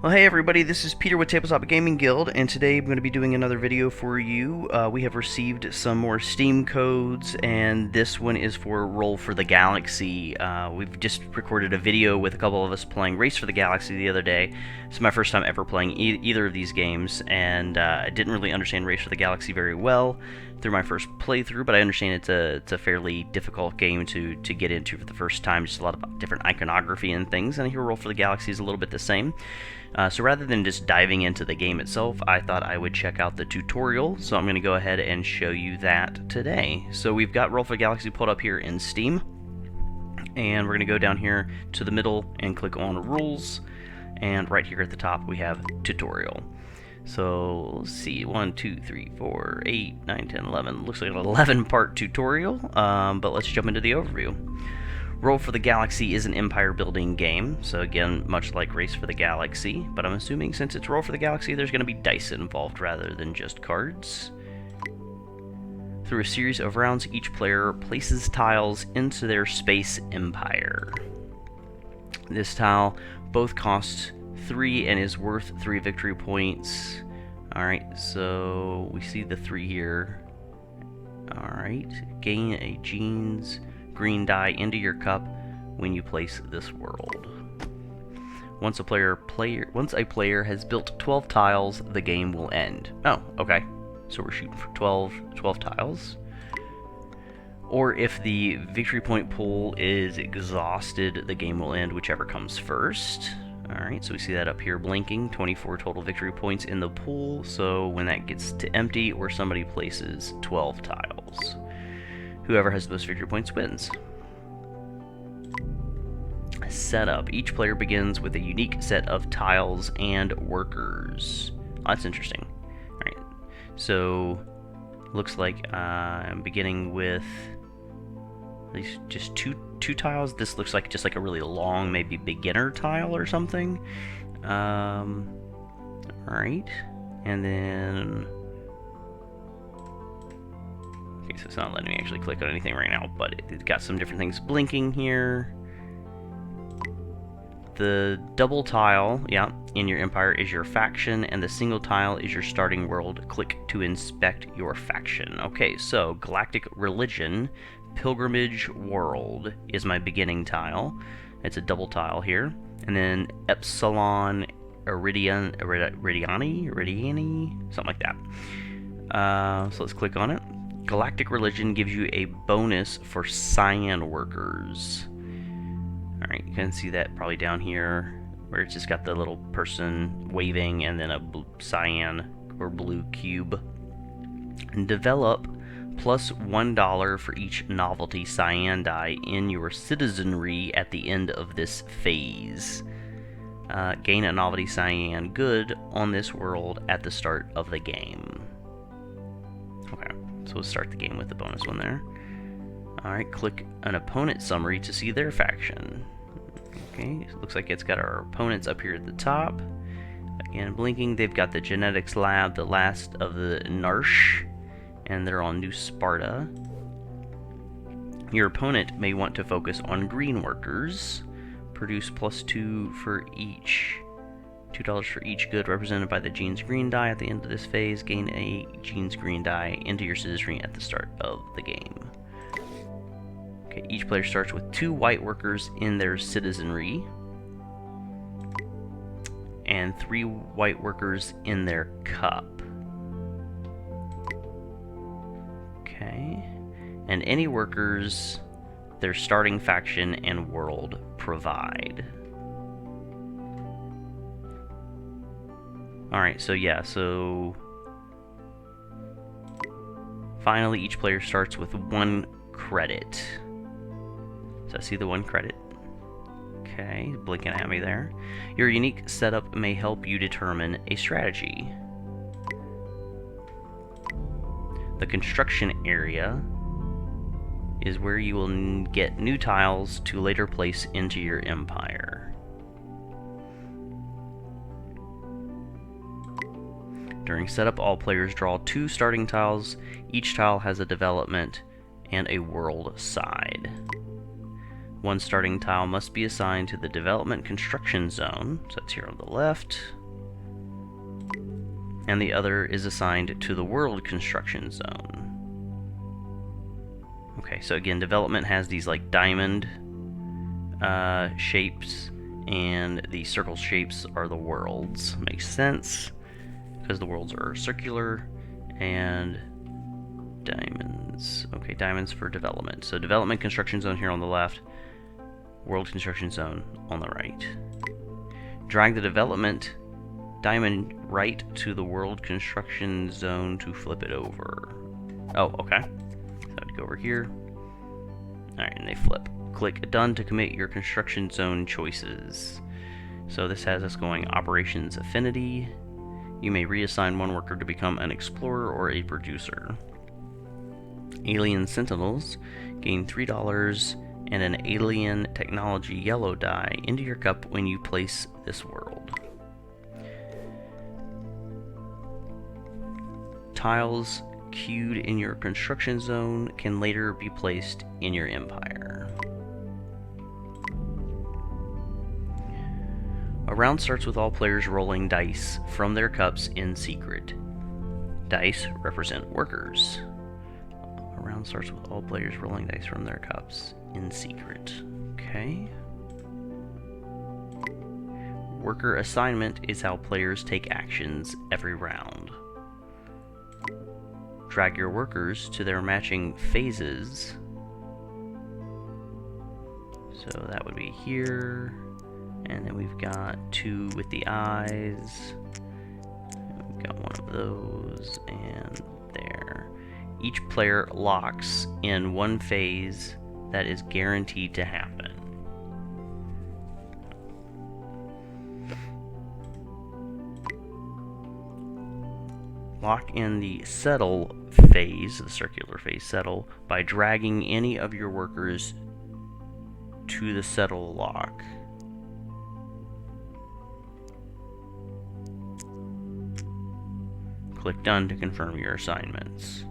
Well, hey everybody, this is Peter with Tabletop Gaming Guild, and today I'm going to be doing another video for you. We have received some more Steam codes, and this one is for Roll for the Galaxy. We've just recorded a video with a couple of us playing Race for the Galaxy the other day. It's my first time ever playing either of these games, and I didn't really understand Race for the Galaxy very well through my first playthrough, but I understand it's a fairly difficult game to get into for the first time. Just a lot of different iconography and things, and here Roll for the Galaxy is a little bit the same. So rather than just diving into the game itself, I thought I would check out the tutorial, so I'm going to go ahead and show you that today. So we've got Roll for the Galaxy pulled up here in Steam, and we're going to go down here to the middle and click on Rules, and right here at the top we have Tutorial. So let's see, 1, 2, 3, 4, 8, 9, 10, 11, looks like an 11-part tutorial, but let's jump into the overview. Roll for the Galaxy is an empire building game, so again, much like Race for the Galaxy, but I'm assuming since it's Roll for the Galaxy, there's going to be dice involved rather than just cards. Through a series of rounds, each player places tiles into their space empire. This tile both costs 3 and is worth 3 victory points. Alright, so we see the 3 here. Alright, gain a Gene's green die into your cup when you place this world. Once a player has built 12 tiles, the game will end. Oh, okay. So we're shooting for 12 tiles. Or if the victory point pool is exhausted, the game will end, whichever comes first. Alright, so we see that up here blinking, 24 total victory points in the pool, so when that gets to empty or somebody places 12 tiles. Whoever has the most victory points wins. Setup. Each player begins with a unique set of tiles and workers. Oh, that's interesting. Alright, so looks like I'm beginning with at least just two tiles. This looks like just like a really long, maybe beginner tile or something. Alright, and then okay, so it's not letting me actually click on anything right now, but it's got some different things blinking here. The double tile, in your empire is your faction, and the single tile is your starting world. Click to inspect your faction. Okay, so Galactic Religion, Pilgrimage World is my beginning tile. It's a double tile here. And then Epsilon Iridiani, something like that. So let's click on it. Galactic Religion gives you a bonus for cyan workers. Alright, you can see that probably down here, where it's just got the little person waving and then a cyan or blue cube. And develop plus $1 for each novelty cyan die in your citizenry at the end of this phase. Gain a novelty cyan good on this world at the start of the game. Okay, so we'll start the game with the bonus one there. Alright, click an opponent summary to see their faction. Okay, looks like it's got our opponents up here at the top. Again, blinking, they've got the Genetics Lab, the last of the Narsh, and they're on New Sparta. Your opponent may want to focus on green workers. Produce +2 for each. $2 for each good represented by the Gene's green die at the end of this phase. Gain a Gene's green die into your citizenry at the start of the game. Okay, each player starts with 2 white workers in their citizenry and 3 white workers in their cup. Okay, and any workers their starting faction and world provide. Alright, so yeah, so finally each player starts with 1 credit. So I see the 1 credit. Okay, blinking at me there. Your unique setup may help you determine a strategy. The construction area is where you will get new tiles to later place into your empire. During setup, all players draw 2 starting tiles. Each tile has a development and a world side. One starting tile must be assigned to the development construction zone, so that's here on the left, and the other is assigned to the world construction zone. Okay, so again, development has these like diamond shapes, and the circle shapes are the worlds. Makes sense, because the worlds are circular, and diamonds. Okay, diamonds for development. So development construction zone here on the left, world construction zone on the right. Drag the development diamond right to the world construction zone to flip it over. Oh, okay. So I'd go over here. Alright, and they flip. Click Done to commit your construction zone choices. So this has us going Operations Affinity. You may reassign one worker to become an explorer or a producer. Alien Sentinels gain $3 and an alien technology yellow die into your cup when you place this world. Tiles queued in your construction zone can later be placed in your empire. A round starts with all players rolling dice from their cups in secret. Dice represent workers. A round starts with all players rolling dice from their cups in secret. Okay. Worker assignment is how players take actions every round. Drag your workers to their matching phases. So that would be here. And then we've got two with the eyes. We've got one of those, and there. Each player locks in one phase that is guaranteed to happen. Lock in the settle phase, the circular phase settle, by dragging any of your workers to the settle lock. Click Done to confirm your assignments.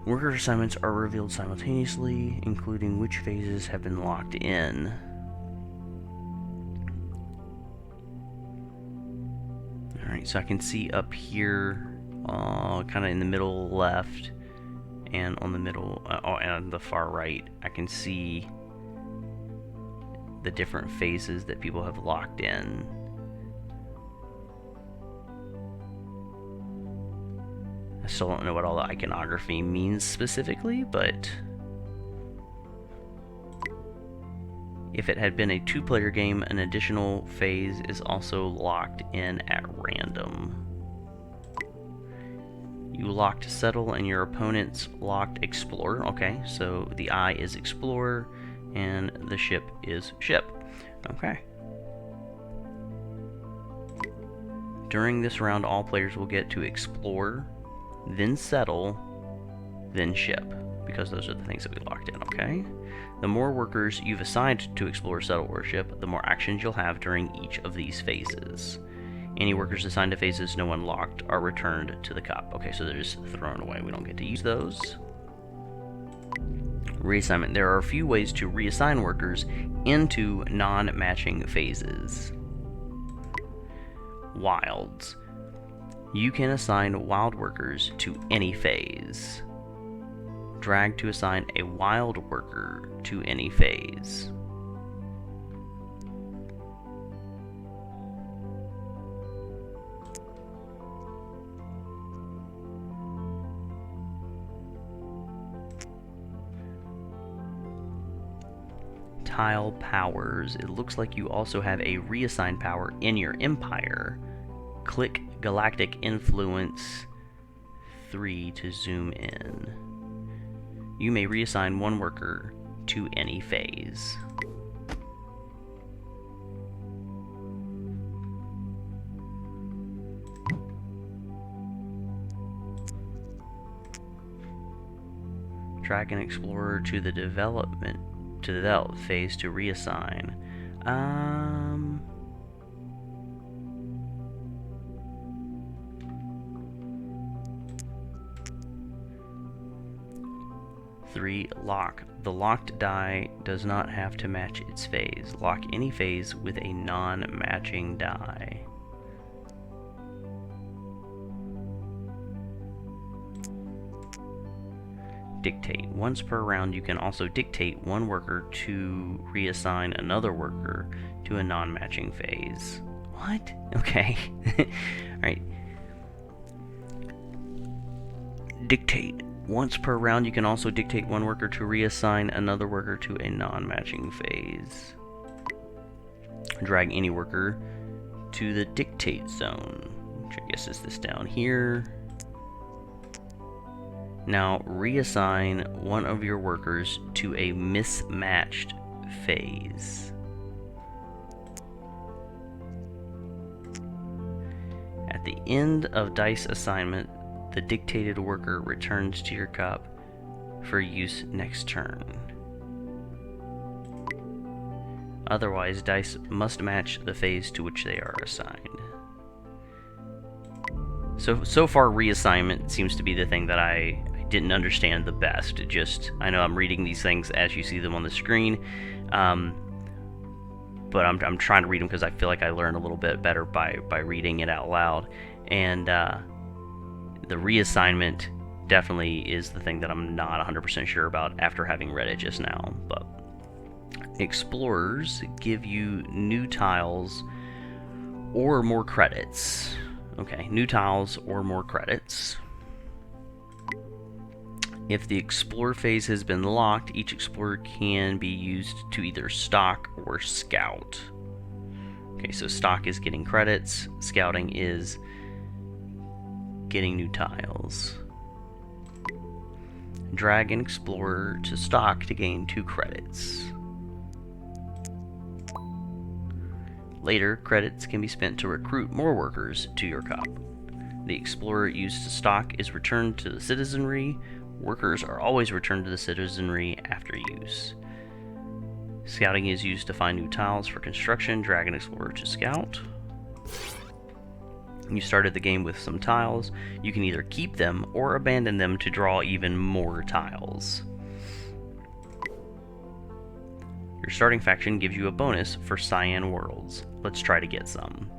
Worker assignments are revealed simultaneously, including which phases have been locked in. Alright, so I can see up here, kind of in the middle left, and on the middle, and on the far right, I can see the different phases that people have locked in. I still don't know what all the iconography means specifically, but if it had been a two-player game, an additional phase is also locked in at random. You locked Settle and your opponents locked Explorer. Okay, so the eye is Explorer and the ship is Ship. Okay. During this round, all players will get to explore, then settle, then ship, because those are the things that we locked in, okay? The more workers you've assigned to explore, settle, or ship, the more actions you'll have during each of these phases. Any workers assigned to phases no one locked are returned to the cup. Okay, so they're just thrown away. We don't get to use those. Reassignment. There are a few ways to reassign workers into non-matching phases. Wilds. You can assign wild workers to any phase. Drag to assign a wild worker to any phase. Tile powers. It looks like you also have a reassign power in your empire. Click Galactic Influence 3 to zoom in. You may reassign one worker to any phase. Drag an explorer to the develop phase to reassign. 3. Lock. The locked die does not have to match its phase. Lock any phase with a non-matching die. Dictate. Once per round, you can also dictate one worker to reassign another worker to a non-matching phase. What? Okay. Alright. Dictate. Once per round, you can also dictate one worker to reassign another worker to a non-matching phase. Drag any worker to the dictate zone, which I guess is this down here. Now reassign one of your workers to a mismatched phase. At the end of dice assignment, the dictated worker returns to your cup for use next turn. Otherwise, dice must match the phase to which they are assigned. So far, reassignment seems to be the thing that I didn't understand the best. I know I'm reading these things as you see them on the screen, but I'm trying to read them because I feel like I learn a little bit better by reading it out loud. And the reassignment definitely is the thing that I'm not 100% sure about after having read it just now. But explorers give you new tiles or more credits. Okay, new tiles or more credits. If the Explore phase has been locked, each Explorer can be used to either stock or scout. Okay, so stock is getting credits, scouting is getting new tiles. Drag an Explorer to stock to gain 2 credits. Later, credits can be spent to recruit more workers to your cup. The Explorer used to stock is returned to the citizenry. Workers are always returned to the citizenry after use. Scouting is used to find new tiles for construction. Drag an Explorer to scout. You started the game with some tiles. You can either keep them or abandon them to draw even more tiles. Your starting faction gives you a bonus for cyan worlds. Let's try to get some.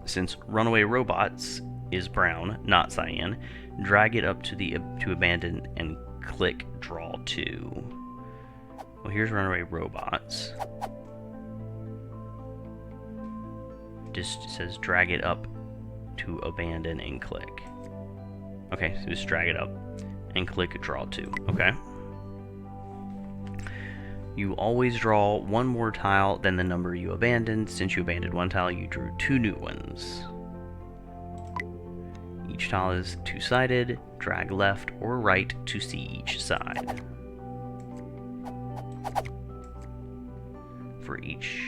Since runaway robots is brown, not cyan, drag it up to abandon and click draw 2. Well, here's runaway robots. Just says drag it up to abandon and click. Okay, so just drag it up and click draw 2. Okay. You always draw one more tile than the number you abandoned. Since you abandoned one tile, you drew 2 new ones. Each tile is 2-sided. Drag left or right to see each side. For each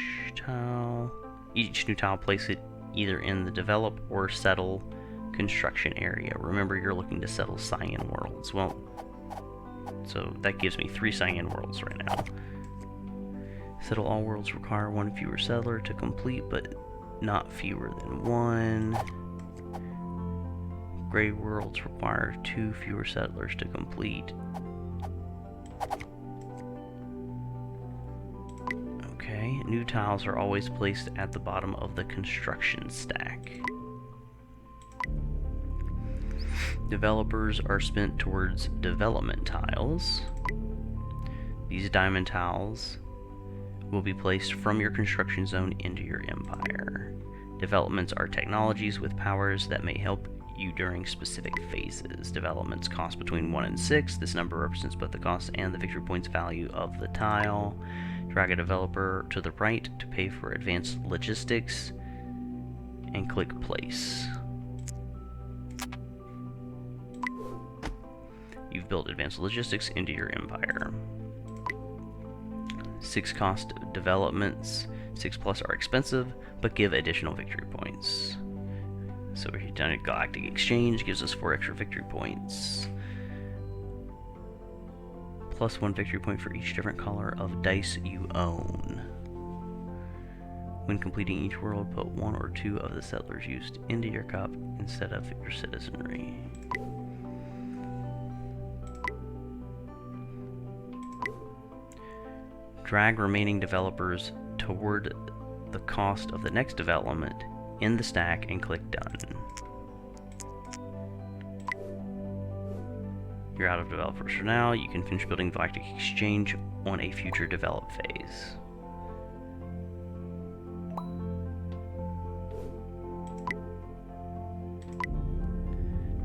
new tile, place it either in the develop or settle construction area. Remember, you're looking to settle cyan worlds. Well, so that gives me 3 cyan worlds right now. Settle all worlds require 1 fewer settler to complete, but not fewer than 1. Gray worlds require 2 fewer settlers to complete. Okay, new tiles are always placed at the bottom of the construction stack. Developers are spent towards development tiles. These diamond tiles will be placed from your construction zone into your empire. Developments are technologies with powers that may help you during specific phases. Developments cost between 1 and 6. This number represents both the cost and the victory points value of the tile. Drag a developer to the right to pay for advanced logistics and click place. You've built advanced logistics into your empire. 6 cost developments, 6 plus are expensive, but give additional victory points. So we've done a galactic exchange, gives us 4 extra victory points. Plus 1 victory point for each different color of dice you own. When completing each world, put 1 or 2 of the settlers used into your cup instead of your citizenry. Drag remaining developers toward the cost of the next development in the stack and click Done. You're out of developers for now. You can finish building Galactic Exchange on a future develop phase.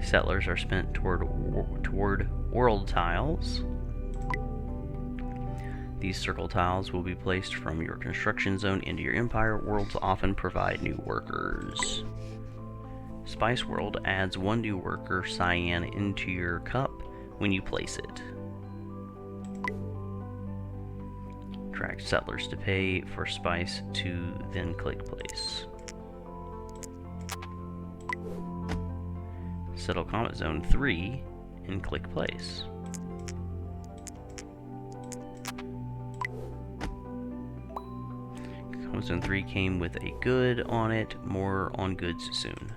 Settlers are spent toward world tiles. These circle tiles will be placed from your construction zone into your empire. Worlds often provide new workers. Spice World adds 1 new worker, cyan, into your cup when you place it. Drag settlers to pay for spice to then click place. Settle Comet Zone 3 and click place. Comet Zone 3 came with a good on it, more on goods soon.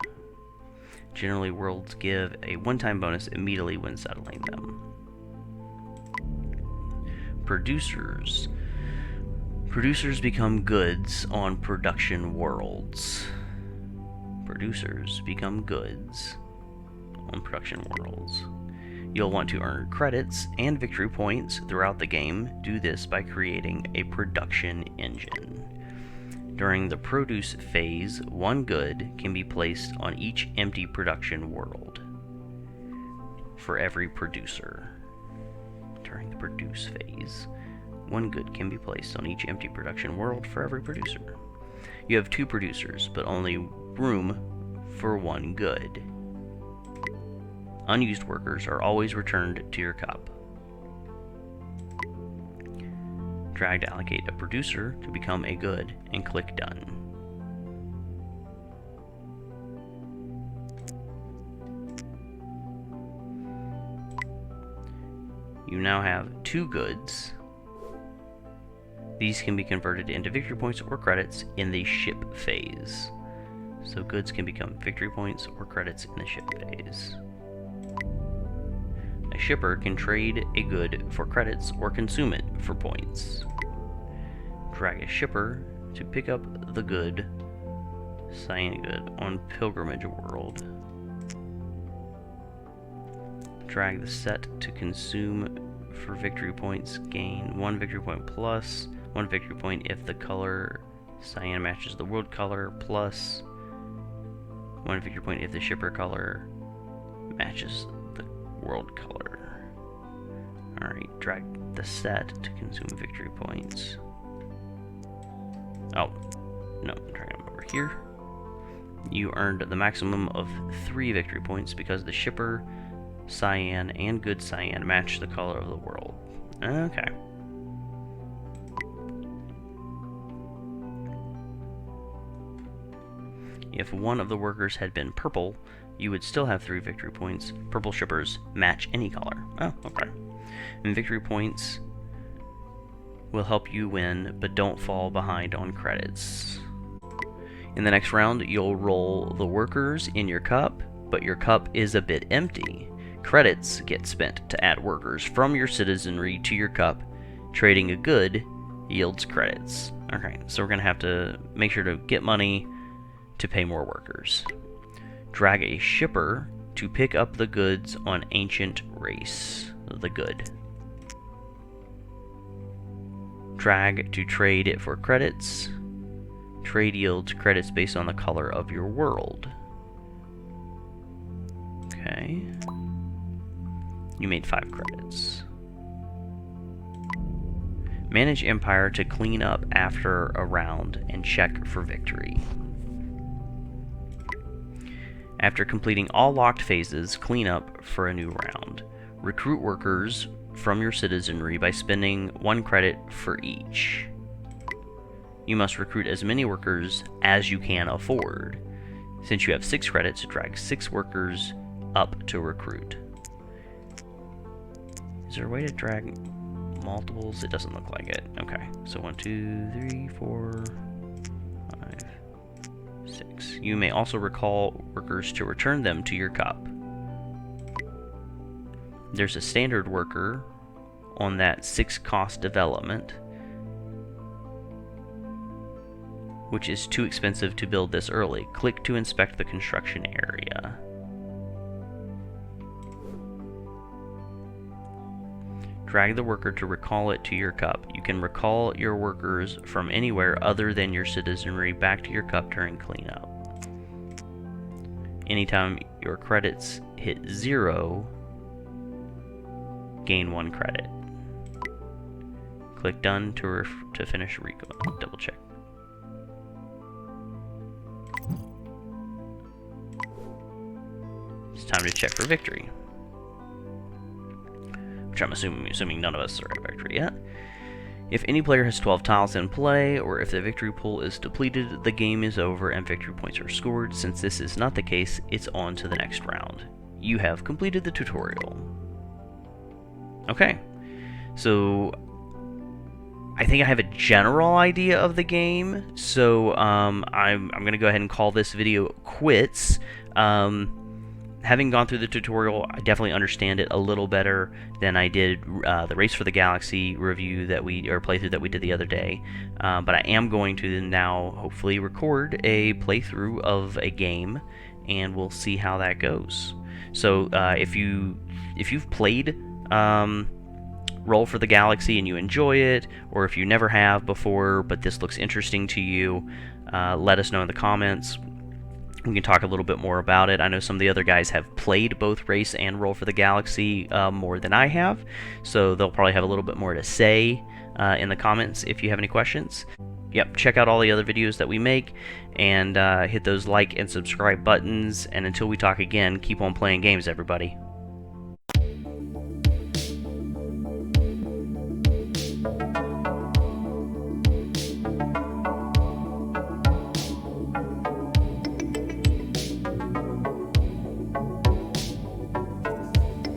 Generally, worlds give a one-time bonus immediately when settling them. Producers. Producers become goods on production worlds. Producers become goods on production worlds. You'll want to earn credits and victory points throughout the game. Do this by creating a production engine. During the produce phase, 1 good can be placed on each empty production world for every producer. During the produce phase, 1 good can be placed on each empty production world for every producer. You have 2 producers, but only room for 1 good. Unused workers are always returned to your cup. Drag to allocate a producer to become a good and click Done. You now have 2 goods. These can be converted into victory points or credits in the ship phase. So goods can become victory points or credits in the ship phase. A shipper can trade a good for credits or consume it for points. Drag a shipper to pick up the good, cyan good, on Pilgrimage World. Drag the set to consume for victory points. Gain 1 victory point plus 1 victory point if the color cyan matches the world color, plus 1 victory point if the shipper color matches the world color. Alright, drag the set to consume victory points. Oh, no, I'm dragging them over here. You earned the maximum of 3 victory points because the shipper, cyan, and good cyan match the color of the world. Okay. If one of the workers had been purple, you would still have 3 victory points. Purple shippers match any color. Oh, okay. And victory points will help you win, but don't fall behind on credits. In the next round, you'll roll the workers in your cup, but your cup is a bit empty. Credits get spent to add workers from your citizenry to your cup. Trading a good yields credits. Okay, so we're going to have to make sure to get money to pay more workers. Drag a shipper to pick up the goods on Ancient Race. The good. Drag to trade it for credits. Trade yields credits based on the color of your world. Okay. You made 5 credits. Manage Empire to clean up after a round and check for victory. After completing all locked phases, clean up for a new round. Recruit workers from your citizenry by spending 1 credit for each. You must recruit as many workers as you can afford. Since you have 6 credits, drag 6 workers up to recruit. Is there a way to drag multiples? It doesn't look like it. Okay, so 1, 2, 3, 4, 5, 6. You may also recall workers to return them to your cup. There's a standard worker on that 6 cost development. which is too expensive to build this early. Click to inspect the construction area. Drag the worker to recall it to your cup. You can recall your workers from anywhere other than your citizenry back to your cup during cleanup. Anytime your credits hit 0, gain 1 credit. Click done to finish double check. It's time to check for victory, which I'm assuming none of us are at victory yet. If any player has 12 tiles in play, or if the victory pool is depleted, the game is over and victory points are scored. Since this is not the case, it's on to the next round. You have completed the tutorial. Okay, so I think I have a general idea of the game, so I'm going to go ahead and call this video quits. Having gone through the tutorial, I definitely understand it a little better than I did the Race for the Galaxy review playthrough that we did the other day. But I am going to now hopefully record a playthrough of a game, and we'll see how that goes. So if you've played Roll for the Galaxy and you enjoy it, or if you never have before but this looks interesting to you, let us know in the comments. We can talk a little bit more about it. I know some of the other guys have played both Race and Roll for the Galaxy more than I have, so they'll probably have a little bit more to say in the comments if you have any questions. Yep, check out all the other videos that we make, and hit those like and subscribe buttons, and until we talk again, keep on playing games, everybody.